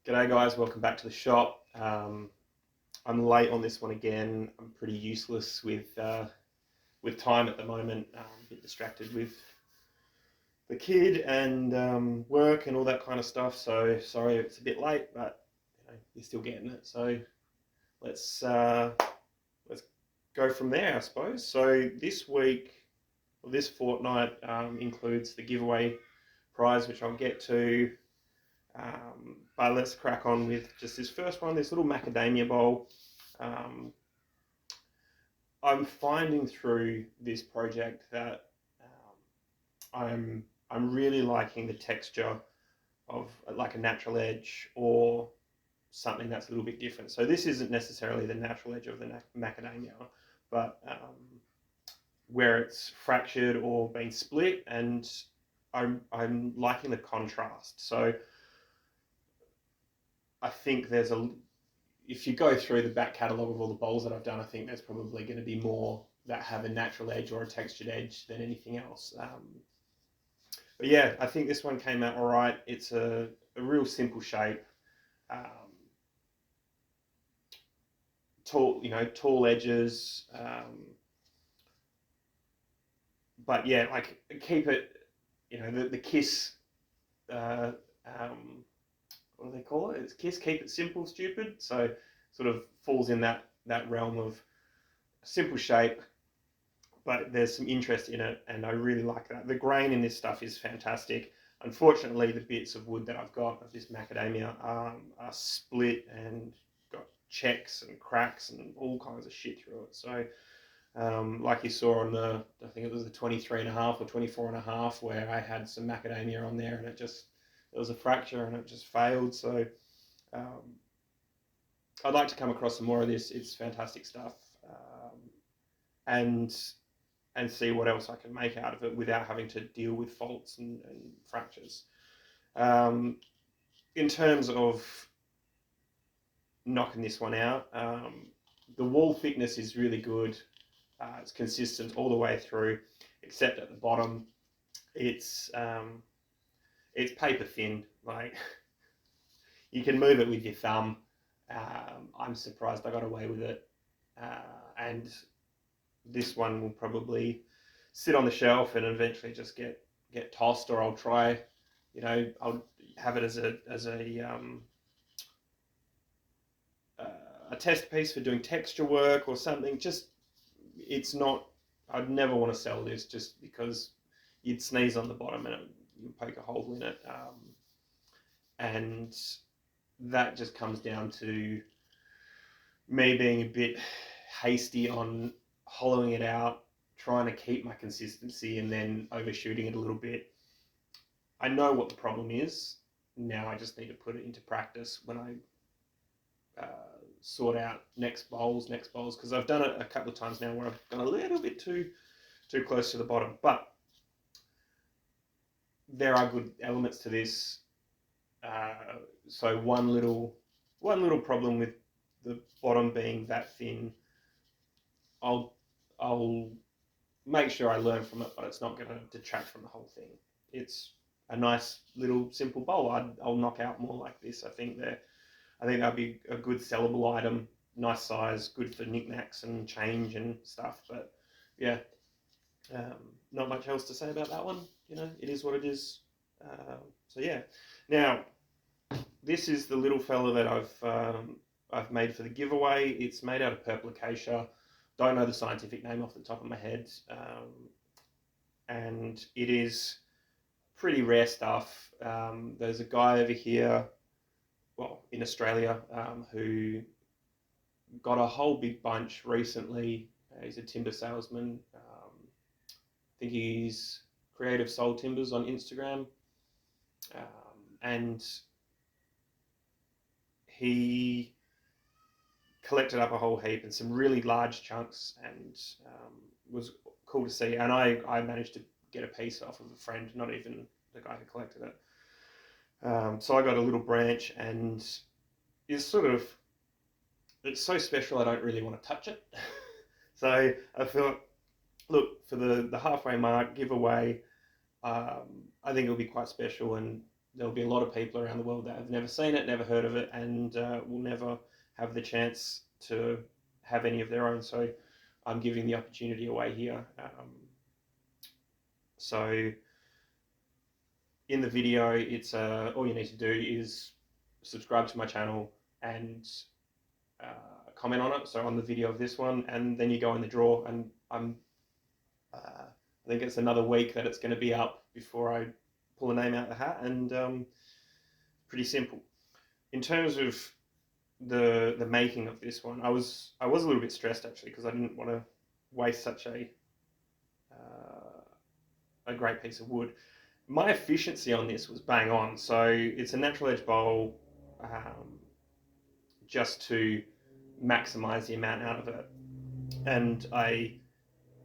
G'day guys, welcome back to the shop. I'm late on this one again. I'm pretty useless with time at the moment. A bit distracted with the kid and work and all that kind of stuff. So sorry it's a bit late, but you're still getting it. So let's go from there, I suppose. So this week, or this fortnight, includes the giveaway prize, which I'll get to. But let's crack on with just this first one, this little macadamia bowl. I'm finding through this project that I'm really liking the texture of like a natural edge or something that's a little bit different. So this isn't necessarily the natural edge of the macadamia, but where it's fractured or been split, and I'm liking the contrast. So I think if you go through the back catalogue of all the bowls that I've done, I think there's probably going to be more that have a natural edge or a textured edge than anything else. But yeah, I think this one came out all right. It's a real simple shape, tall edges, but yeah, like keep it, the KISS. What do they call it? It's KISS, keep it simple, stupid. So sort of falls in that realm of simple shape, but there's some interest in it, and I really like that. The grain in this stuff is fantastic. Unfortunately, the bits of wood that I've got of this macadamia are split and got checks and cracks and all kinds of shit through it. So like you saw on I think it was the 23.5 or 24.5, where I had some macadamia on there and there was a fracture and it just failed. So I'd like to come across some more of this. It's fantastic stuff, and see what else I can make out of it without having to deal with faults and fractures. In terms of knocking this one out, the wall thickness is really good. It's consistent all the way through, except at the bottom. It's paper thin. Like you can move it with your thumb. I'm surprised I got away with it. And this one will probably sit on the shelf and eventually just get tossed, or I'll try. I'll have it as a test piece for doing texture work or something. Just it's not. I'd never want to sell this just because you'd sneeze on the bottom and you'd poke a hole in it, and that just comes down to me being a bit hasty on hollowing it out, trying to keep my consistency and then overshooting it a little bit. I know what the problem is. Now I just need to put it into practice when I sort out next bowls, because I've done it a couple of times now where I've gone a little bit too close to the bottom. But there are good elements to this. So one little problem with the bottom being that thin, I'll make sure I learn from it, but it's not going to detract from the whole thing. It's a nice little simple bowl. I'll knock out more like this. I think that'd be a good sellable item. Nice size, good for knickknacks and change and stuff. But yeah, not much else to say about that one. It is what it is. So yeah. Now, this is the little fella that I've made for the giveaway. It's made out of purple acacia. Don't know the scientific name off the top of my head, and it is pretty rare stuff. There's a guy over here, well, in Australia, who got a whole big bunch recently. He's a timber salesman. I think he's Creative Soul Timbers on Instagram, and he collected up a whole heap and some really large chunks, and was cool to see. And I managed to get a piece off of a friend, not even the guy who collected it. So I got a little branch, and it's so special I don't really want to touch it. So I thought, look, for the halfway mark giveaway, I think it'll be quite special, and there'll be a lot of people around the world that have never seen it, never heard of it, and will never have the chance to have any of their own. So I'm giving the opportunity away here. So in the video, it's all you need to do is subscribe to my channel and comment on it. So on the video of this one, and then you go in the draw. And I think it's another week that it's going to be up before I pull a name out of the hat. And pretty simple. In terms of the making of this one, I was a little bit stressed actually, because I didn't want to waste such a great piece of wood. My efficiency on this was bang on. So it's a natural edge bowl, just to maximize the amount out of it. And I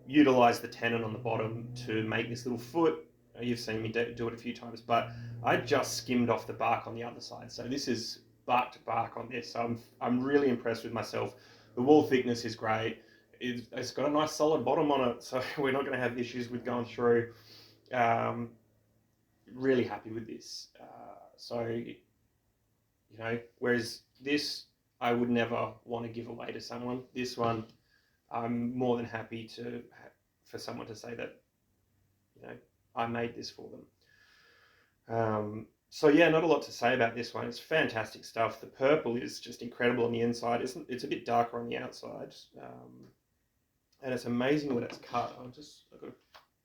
utilized the tenon on the bottom to make this little foot. You've seen me do it a few times, but I just skimmed off the bark on the other side. So this is bark to bark on this. So I'm really impressed with myself. The wall thickness is great. It's got a nice solid bottom on it, so we're not going to have issues with going through. Really happy with this. So, you know, whereas this, I would never want to give away to someone. This one, I'm more than happy for someone to say that, you know, I made this for them. So yeah, not a lot to say about this one. It's fantastic stuff. The purple is just incredible on the inside. It's a bit darker on the outside, and it's amazing when it's cut. I've got to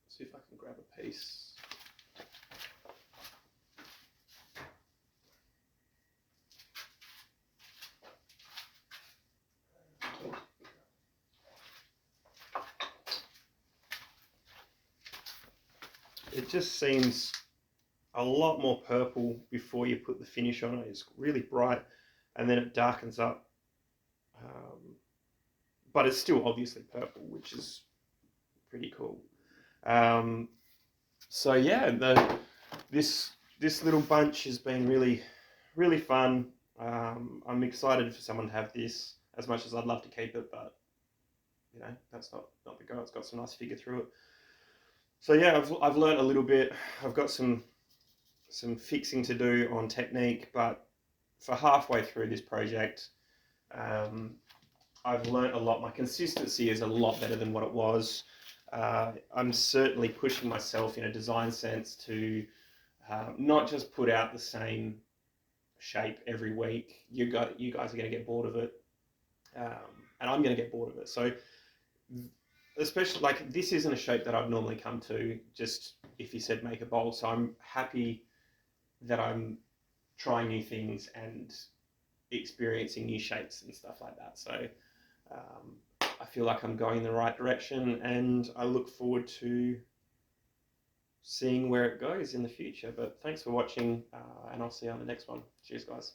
see if I can grab a piece. It just seems a lot more purple before you put the finish on it. It's really bright, and then it darkens up. But it's still obviously purple, which is pretty cool. So yeah, this little bunch has been really fun. I'm excited for someone to have this, as much as I'd love to keep it, but you know, that's not the goal. It's got some nice figure through it. So yeah, I've learned a little bit. I've got some fixing to do on technique, but for halfway through this project, I've learned a lot. My consistency is a lot better than what it was. I'm certainly pushing myself in a design sense to not just put out the same shape every week. You guys are going to get bored of it, and I'm going to get bored of it. So especially, like, this isn't a shape that I'd normally come to just if you said make a bowl. So I'm happy that I'm trying new things and experiencing new shapes and stuff like that. So I feel like I'm going in the right direction, and I look forward to seeing where it goes in the future. But thanks for watching, and I'll see you on the next one. Cheers, guys.